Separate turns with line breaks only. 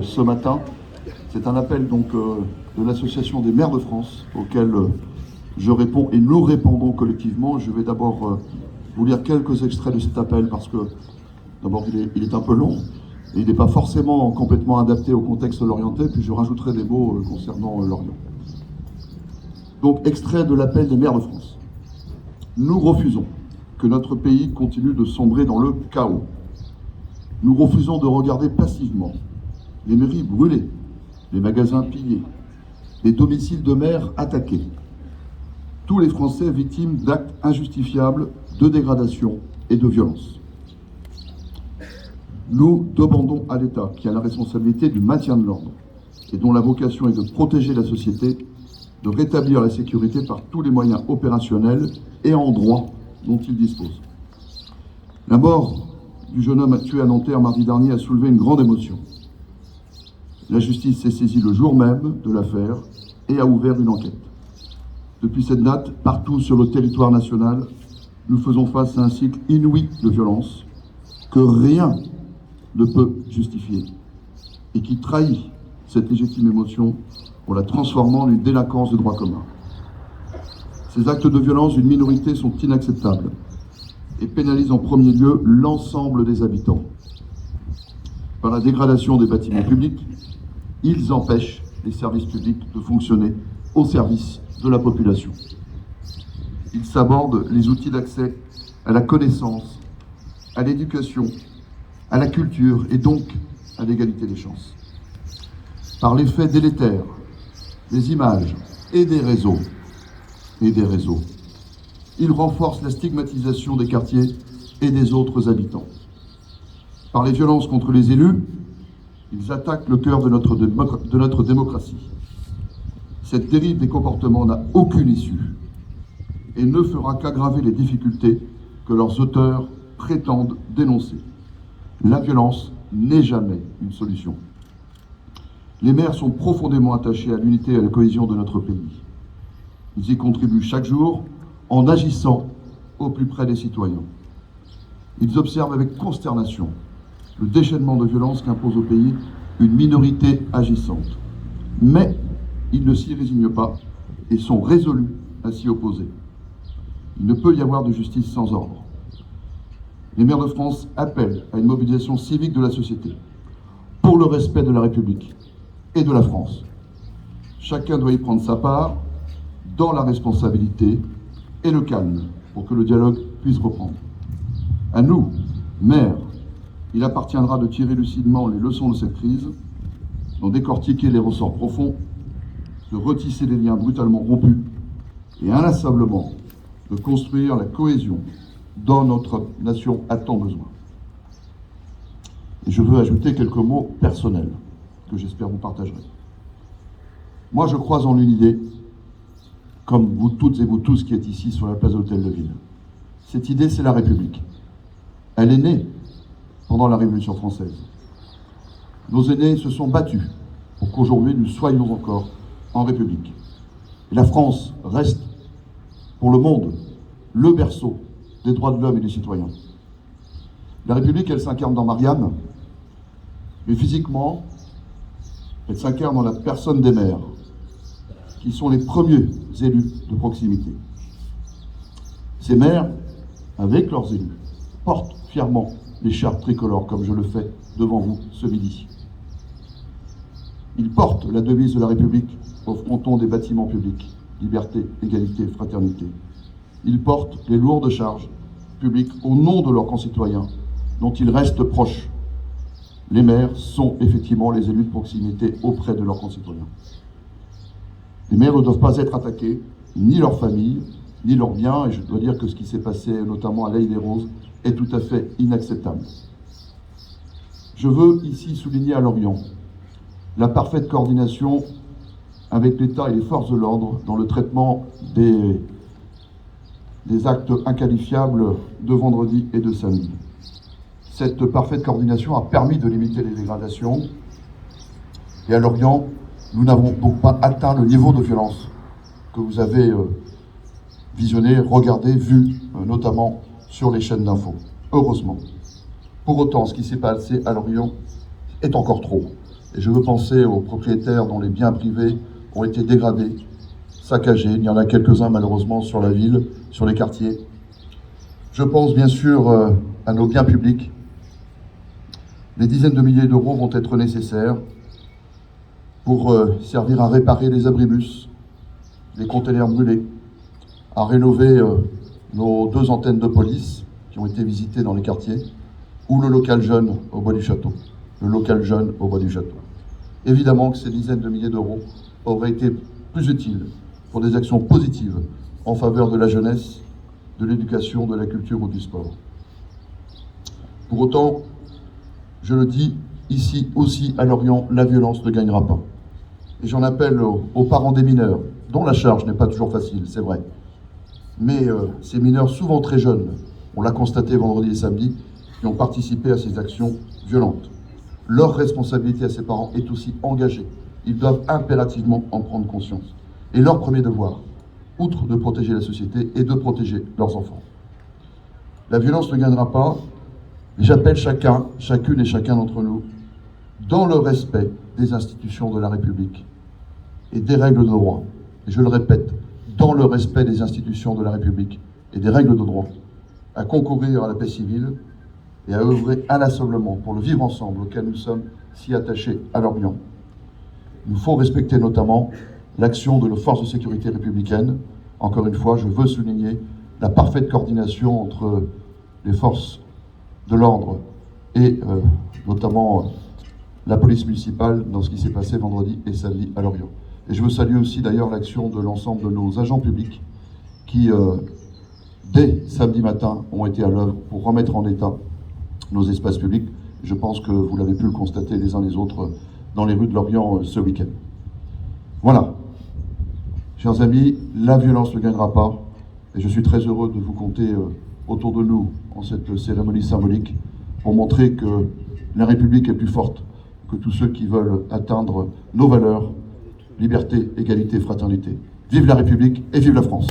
ce matin. C'est un appel donc de l'Association des maires de France auquel je réponds et nous répondons collectivement. Je vais d'abord vous lire quelques extraits de cet appel parce que d'abord il est un peu long et il n'est pas forcément complètement adapté au contexte lorientais, puis je rajouterai des mots concernant l'Orient. Donc extrait de l'appel des maires de France. Nous refusons que notre pays continue de sombrer dans le chaos. Nous refusons de regarder passivement les mairies brûlées, les magasins pillés, les domiciles de maires attaqués. Tous les Français victimes d'actes injustifiables de dégradation et de violence. Nous demandons à l'État, qui a la responsabilité du maintien de l'ordre et dont la vocation est de protéger la société, de rétablir la sécurité par tous les moyens opérationnels et en droit dont il dispose. La mort du jeune homme tué à Nanterre mardi dernier a soulevé une grande émotion. La justice s'est saisie le jour même de l'affaire et a ouvert une enquête. Depuis cette date, partout sur le territoire national, nous faisons face à un cycle inouï de violence que rien ne peut justifier et qui trahit cette légitime émotion en la transformant en une délinquance de droit commun. Ces actes de violence d'une minorité sont inacceptables et pénalisent en premier lieu l'ensemble des habitants. Par la dégradation des bâtiments publics, ils empêchent les services publics de fonctionner au service de la population. Ils sabordent les outils d'accès à la connaissance, à l'éducation, à la culture et donc à l'égalité des chances. Par l'effet délétère des images et des réseaux, ils renforcent la stigmatisation des quartiers et des autres habitants. Par les violences contre les élus, ils attaquent le cœur de notre démocratie. Cette dérive des comportements n'a aucune issue et ne fera qu'aggraver les difficultés que leurs auteurs prétendent dénoncer. La violence n'est jamais une solution. Les maires sont profondément attachés à l'unité et à la cohésion de notre pays. Ils y contribuent chaque jour en agissant au plus près des citoyens. Ils observent avec consternation le déchaînement de violence qu'impose au pays une minorité agissante. Mais ils ne s'y résignent pas et sont résolus à s'y opposer. Il ne peut y avoir de justice sans ordre. Les maires de France appellent à une mobilisation civique de la société pour le respect de la République et de la France. Chacun doit y prendre sa part dans la responsabilité et le calme pour que le dialogue puisse reprendre. À nous, maires, il appartiendra de tirer lucidement les leçons de cette crise, d'en décortiquer les ressorts profonds, de retisser les liens brutalement rompus et inlassablement de construire la cohésion dont notre nation a tant besoin. Et je veux ajouter quelques mots personnels que j'espère vous partagerez. Moi, je crois en une idée, comme vous toutes et vous tous qui êtes ici sur la place de l'Hôtel de Ville. Cette idée, c'est la République. Elle est née pendant la Révolution française. Nos aînés se sont battus pour qu'aujourd'hui nous soyons encore en République. Et la France reste, pour le monde, le berceau des droits de l'homme et des citoyens. La République, elle s'incarne dans Marianne, mais physiquement, elle s'incarne dans la personne des maires, qui sont les premiers élus de proximité. Ces maires, avec leurs élus, portent fièrement l'écharpe tricolore, comme je le fais devant vous ce midi. Ils portent la devise de la République au fronton des bâtiments publics, liberté, égalité, fraternité. Ils portent les lourdes charges publiques au nom de leurs concitoyens, dont ils restent proches. Les maires sont effectivement les élus de proximité auprès de leurs concitoyens. Les maires ne doivent pas être attaqués, ni leur famille, ni leurs biens, et je dois dire que ce qui s'est passé notamment à l'Haye des Roses est tout à fait inacceptable. Je veux ici souligner à Lorient la parfaite coordination avec l'État et les forces de l'ordre dans le traitement des actes inqualifiables de vendredi et de samedi. Cette parfaite coordination a permis de limiter les dégradations. Et à Lorient, nous n'avons donc pas atteint le niveau de violence que vous avez visionné, regardé, vu, notamment sur les chaînes d'infos. Heureusement. Pour autant, ce qui s'est passé à Lorient est encore trop. Et je veux penser aux propriétaires dont les biens privés ont été dégradés, saccagés. Il y en a quelques-uns malheureusement sur la ville, sur les quartiers. Je pense bien sûr à nos biens publics. Des dizaines de milliers d'euros vont être nécessaires pour servir à réparer les abribus, les containers brûlés, à rénover nos 2 antennes de police qui ont été visitées dans les quartiers, ou le local jeune au Bois du Château. Le local jeune au Bois du Château. Évidemment que ces dizaines de milliers d'euros auraient été plus utiles pour des actions positives en faveur de la jeunesse, de l'éducation, de la culture ou du sport. Pour autant, je le dis ici aussi à Lorient, la violence ne gagnera pas. Et j'en appelle aux parents des mineurs, dont la charge n'est pas toujours facile, c'est vrai. Mais ces mineurs, souvent très jeunes, on l'a constaté vendredi et samedi, qui ont participé à ces actions violentes. Leur responsabilité à ces parents est aussi engagée. Ils doivent impérativement en prendre conscience. Et leur premier devoir, outre de protéger la société, est de protéger leurs enfants. La violence ne gagnera pas. J'appelle chacun, chacune et chacun d'entre nous, dans le respect des institutions de la République et des règles de droit, et je le répète, dans le respect des institutions de la République et des règles de droit, à concourir à la paix civile et à œuvrer inlassablement pour le vivre ensemble auquel nous sommes si attachés à Lorient. Il nous faut respecter notamment l'action de nos forces de sécurité républicaines. Encore une fois, je veux souligner la parfaite coordination entre les forces de l'ordre et notamment la police municipale dans ce qui s'est passé vendredi et samedi à Lorient. Et je veux saluer aussi d'ailleurs l'action de l'ensemble de nos agents publics qui, dès samedi matin, ont été à l'œuvre pour remettre en état nos espaces publics. Je pense que vous l'avez pu le constater les uns les autres dans les rues de Lorient ce week-end. Voilà. Chers amis, la violence ne gagnera pas. Et je suis très heureux de vous compter autour de nous en cette cérémonie symbolique pour montrer que la République est plus forte que tous ceux qui veulent atteindre nos valeurs, liberté, égalité, fraternité. Vive la République et vive la France!